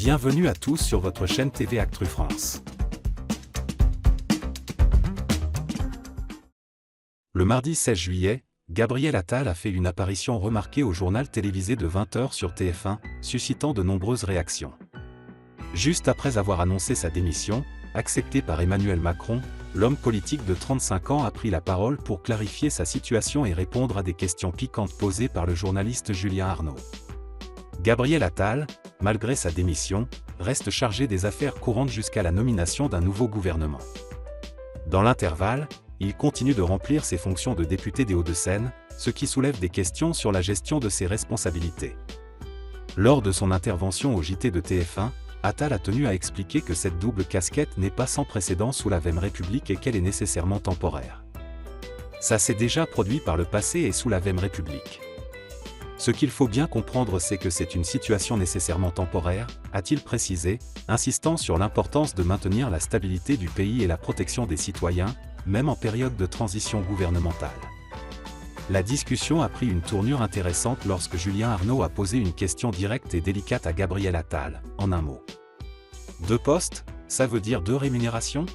Bienvenue à tous sur votre chaîne TV Actu France. Le mardi 16 juillet, Gabriel Attal a fait une apparition remarquée au journal télévisé de 20h sur TF1, suscitant de nombreuses réactions. Juste après avoir annoncé sa démission, acceptée par Emmanuel Macron, l'homme politique de 35 ans a pris la parole pour clarifier sa situation et répondre à des questions piquantes posées par le journaliste Julien Arnaud. Gabriel Attal, malgré sa démission, reste chargé des affaires courantes jusqu'à la nomination d'un nouveau gouvernement. Dans l'intervalle, il continue de remplir ses fonctions de député des Hauts-de-Seine, ce qui soulève des questions sur la gestion de ses responsabilités. Lors de son intervention au JT de TF1, Attal a tenu à expliquer que cette double casquette n'est pas sans précédent sous la Vème République et qu'elle est nécessairement temporaire. Ça s'est déjà produit par le passé et sous la Vème République. Ce qu'il faut bien comprendre, c'est que c'est une situation nécessairement temporaire, a-t-il précisé, insistant sur l'importance de maintenir la stabilité du pays et la protection des citoyens, même en période de transition gouvernementale. La discussion a pris une tournure intéressante lorsque Julien Arnaud a posé une question directe et délicate à Gabriel Attal, en un mot. 2 postes, ça veut dire 2 rémunérations ?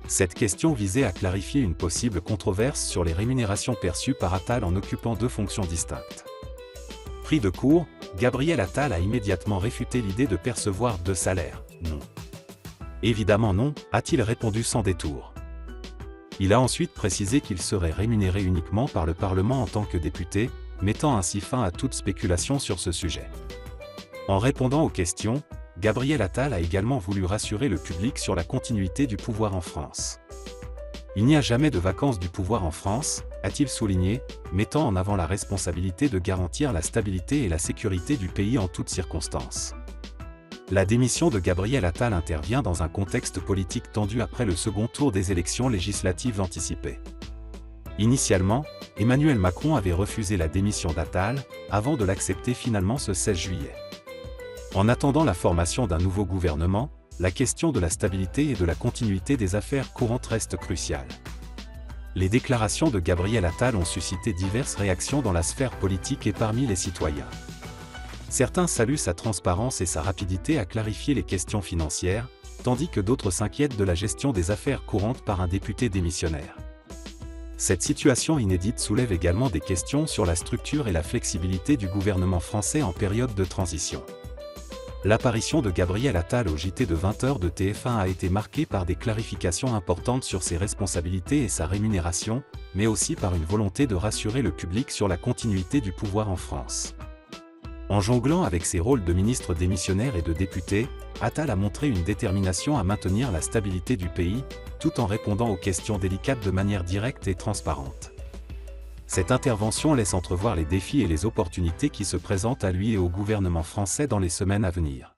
Cette question visait à clarifier une possible controverse sur les rémunérations perçues par Attal en occupant 2 fonctions distinctes. Pris de court, Gabriel Attal a immédiatement réfuté l'idée de percevoir 2 salaires. Non. Évidemment non, a-t-il répondu sans détour. Il a ensuite précisé qu'il serait rémunéré uniquement par le Parlement en tant que député, mettant ainsi fin à toute spéculation sur ce sujet. En répondant aux questions, Gabriel Attal a également voulu rassurer le public sur la continuité du pouvoir en France. Il n'y a jamais de vacances du pouvoir en France, a-t-il souligné, mettant en avant la responsabilité de garantir la stabilité et la sécurité du pays en toutes circonstances. La démission de Gabriel Attal intervient dans un contexte politique tendu après le second tour des élections législatives anticipées. Initialement, Emmanuel Macron avait refusé la démission d'Attal, avant de l'accepter finalement ce 16 juillet. En attendant la formation d'un nouveau gouvernement, la question de la stabilité et de la continuité des affaires courantes reste cruciale. Les déclarations de Gabriel Attal ont suscité diverses réactions dans la sphère politique et parmi les citoyens. Certains saluent sa transparence et sa rapidité à clarifier les questions financières, tandis que d'autres s'inquiètent de la gestion des affaires courantes par un député démissionnaire. Cette situation inédite soulève également des questions sur la structure et la flexibilité du gouvernement français en période de transition. L'apparition de Gabriel Attal au JT de 20h de TF1 a été marquée par des clarifications importantes sur ses responsabilités et sa rémunération, mais aussi par une volonté de rassurer le public sur la continuité du pouvoir en France. En jonglant avec ses rôles de ministre démissionnaire et de député, Attal a montré une détermination à maintenir la stabilité du pays, tout en répondant aux questions délicates de manière directe et transparente. Cette intervention laisse entrevoir les défis et les opportunités qui se présentent à lui et au gouvernement français dans les semaines à venir.